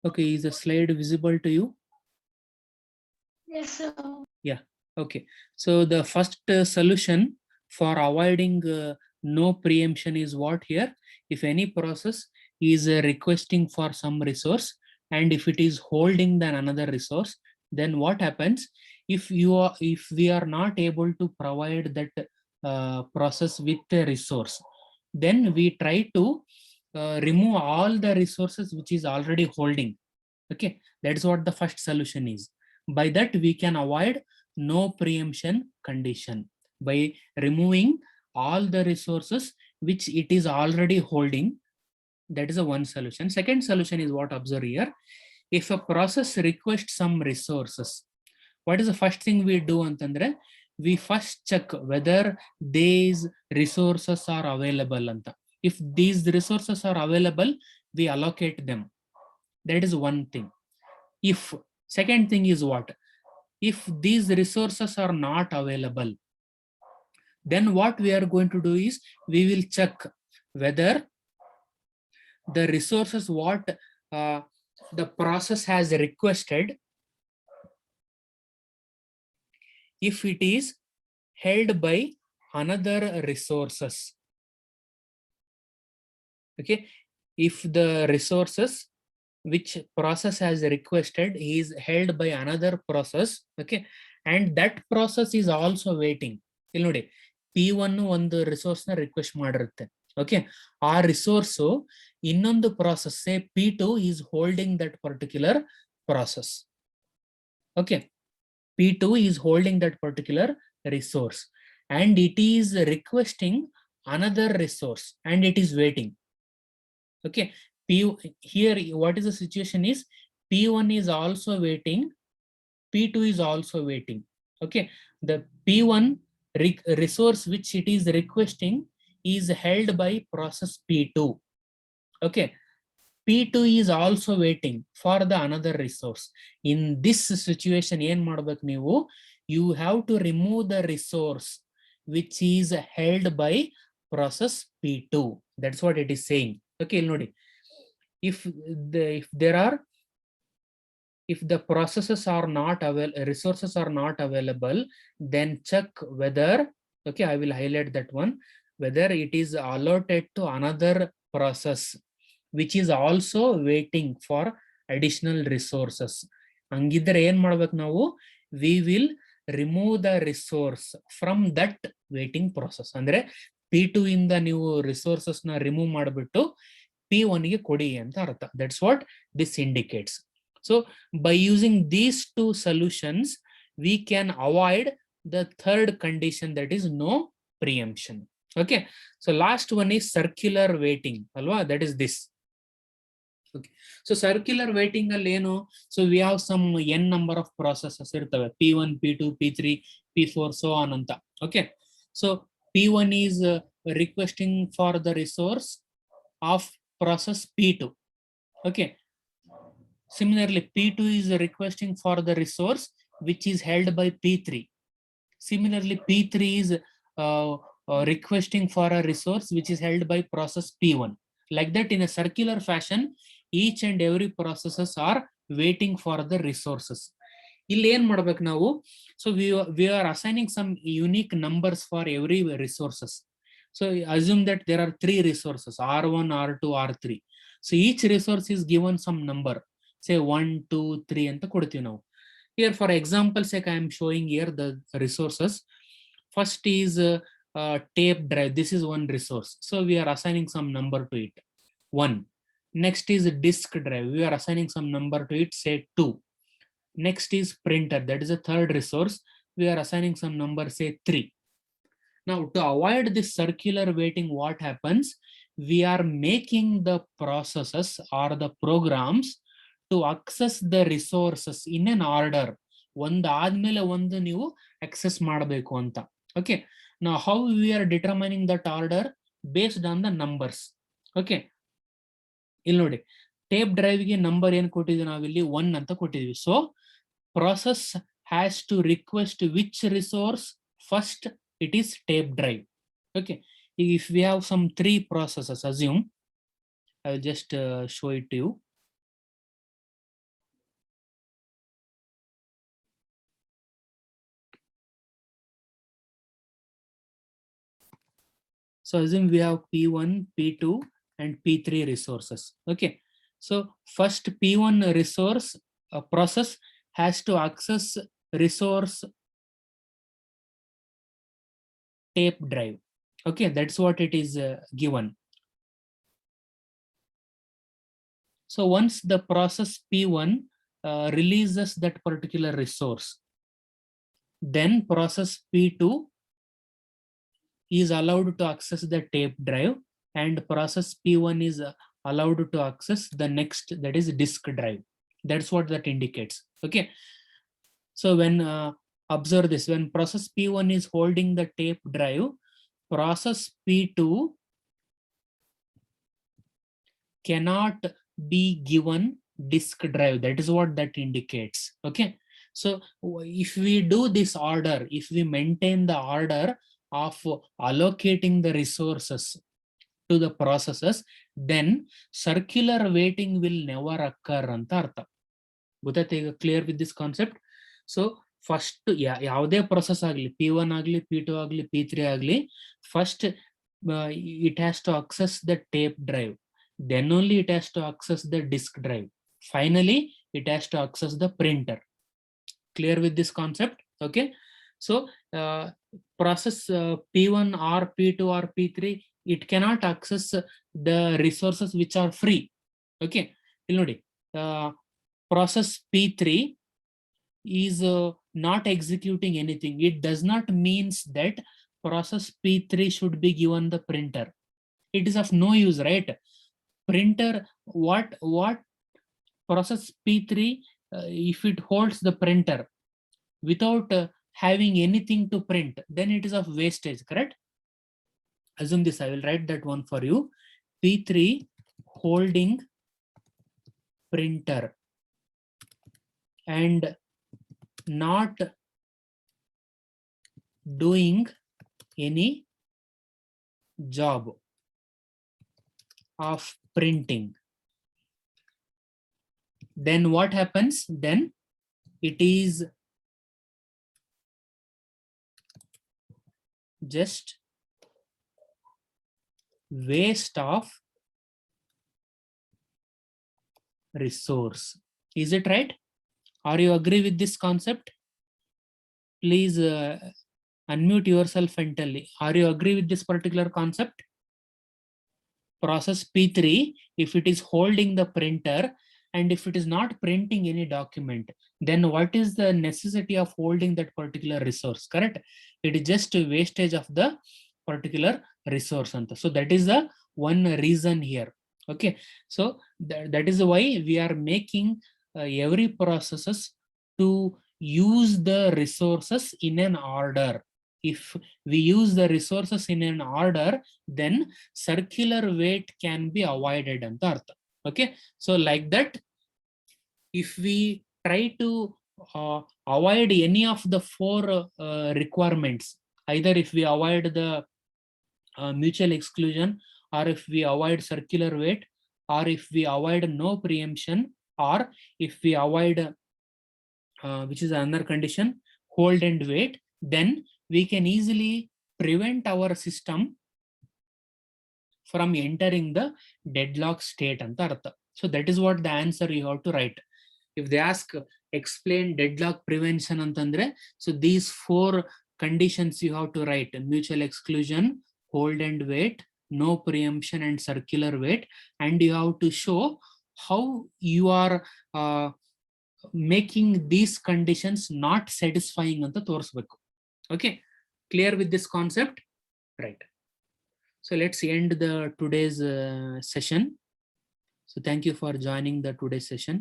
Okay, is the slide visible to you? Yes, sir. Yeah. Okay. So the first solution for avoiding no preemption is what here? If any process is requesting for some resource, and if it is holding than another resource, then what happens? If we are not able to provide that process with a resource, then we try to remove all the resources which is already holding. Okay, that's what the first solution is. By that we can avoid no preemption condition by removing all the resources which it is already holding. That is a one solution. Second solution is what observe here. If a process requests some resources, what is the first thing we do antandre? We first check whether these resources are available anta. If these resources are available, we allocate them. That is one thing. If second thing is what? If these resources are not available, then what we are going to do is we will check whether the resources what the process has requested, if it is held by another resources. Okay, if the resources which process has requested is held by another process, okay, and that process is also waiting. ಇಲ್ಲಿ ನೋಡಿ P1 ಒಂದು resource ನ request ಮಾಡಿರುತ್ತೆ. Okay, ಆ resource ಇನ್ನೊಂದು process say P2 is holding that particular process. Okay, P2 is holding that particular resource and it is requesting another resource and it is waiting. Okay, here what is the situation is P1 is also waiting, P2 is also waiting. Okay, the P1 resource which it is requesting is held by process P2. Okay, P2 is also waiting for the another resource. In this situation yen madbeku neevu, you have to remove the resource which is held by process P2. That's what it is saying. Okay, nodi. If the processes are not available, resources are not available, then check whether, okay, I will highlight that one, whether it is allotted to another process which is also waiting for additional resources. Hangidre ಏನು ಮಾಡಬೇಕು ನಾವು? We will remove the resource from that waiting process. ಅಂದ್ರೆ P2 ಇಂದ ನೀವು resources ನ remove ಮಾಡಿಬಿಟ್ಟು P1 ಗೆ ಕೊಡಿ ಅಂತ ಅರ್ಥ. That's what this indicates. So by using these two solutions, we can avoid the third condition, that is no preemption. Okay, so last one is circular waiting. Alva, that is this. Okay, so circular waiting aleno, so we have some n number of processes irtave, P1, P2, P3, P4, so on anta. Okay, so P1 is requesting for the resource of process P2. Okay, similarly P2 is requesting for the resource which is held by P3. Similarly P3 is requesting for a resource which is held by process P1. Like that, in a circular fashion, each and every processes are waiting for the resources. ಇಲ್ಲಿ ಏನ್ ಮಾಡ್ಬೇಕು ನಾವು? So we are assigning some unique numbers for every resources. So assume that there are 3 resources, R1, R2, R3. So each resource is given some number, say 1, 2, 3 ಅಂತ ಕೊಡ್ತೀವಿ ನಾವು. Here for example sake I am showing here the resources. First is tape drive. This is one resource, so we are assigning some number to it, 1. Next is disk drive, we are assigning some number to it, say 2. Next is printer, that is a third resource, we are assigning some number, say 3. Now to avoid this circular waiting, what happens? We are making the processes or the programs to access the resources in an order. ಒಂದು ಆದ್ಮೇಲೆ ಒಂದು ನೀವು access ಮಾಡಬೇಕು ಅಂತ. Okay, now how we are determining that order? Based on the numbers. Okay, ಇಲ್ಲಿ ನೋಡಿ tape drive ಗೆ number ಏನು ಕೊಟ್ಟಿದ್ವಿ ನಾವಿಲ್ಲಿ 1 ಅಂತ ಕೊಟ್ಟಿದ್ವಿ. So process has to request which resource first? It is tape drive. Okay, if we have some 3 processes, assume I will just show it to you. So assume we have P1, P2, and P3 resources. Okay. So first P1 resource process has to access resource tape drive. Okay, that's what it is given. So once the process P1 releases that particular resource, then process P2 is allowed to access the tape drive, and process P1 is allowed to access the next, that is disk drive. That's what that indicates. Okay. So when observe this, when process P1 is holding the tape drive, process P2 cannot be given disk drive. That is what that indicates. Okay. So if we do this order, if we maintain the order of allocating the resources to the processes, then circular waiting will never occur anta artha. Gottaಯ್ತಾ? Clear with this concept? So first ಯಾವುದೇ process ಆಗಲಿ, P1 ಆಗಲಿ, P2 ಆಗಲಿ, P3 ಆಗಲಿ, first it has to access the tape drive. Then only it has to access the disk drive. Finally, it has to access the printer. Clear with this concept? Okay. So process P1 or P2 or P3, it cannot access the resources which are free. Okay. Process P3 is not executing anything. It does not means that process P3 should be given the printer. It is of no use, right? Printer, what process P3, if it holds the printer without having anything to print, then it is of wastage, correct? Assume this, I will write that one for you. P3 holding printer and not doing any job of printing. Then what happens? Then it is just waste of resource. Is it right? Are you agree with this concept? Please unmute yourself and tell me. Are you agree with this particular concept? Process P3, if it is holding the printer and if it is not printing any document, then what is the necessity of holding that particular resource, correct? It is just a wastage of the particular resource. So that is the one reason here. Okay, so that is why we are making every processes to use the resources in an order. If we use the resources in an order, then circular wait can be avoided anta artha. Okay, so like that, if we try to avoid any of the four requirements, either if we avoid the mutual exclusion, or if we avoid circular wait, or if we avoid no preemption, or if we avoid which is another condition, hold and wait, then we can easily prevent our system from entering the deadlock state anta artha. So that is what the answer you have to write. If they ask explain deadlock prevention antandre, so these four conditions you have to write: mutual exclusion, hold and wait, no preemption, and circular wait. And you have to show how you are making these conditions not satisfying anta ತೋರಿಸಬೇಕು. Okay, clear with this concept? Right. So let's end the today's session. So thank you for joining the today's session.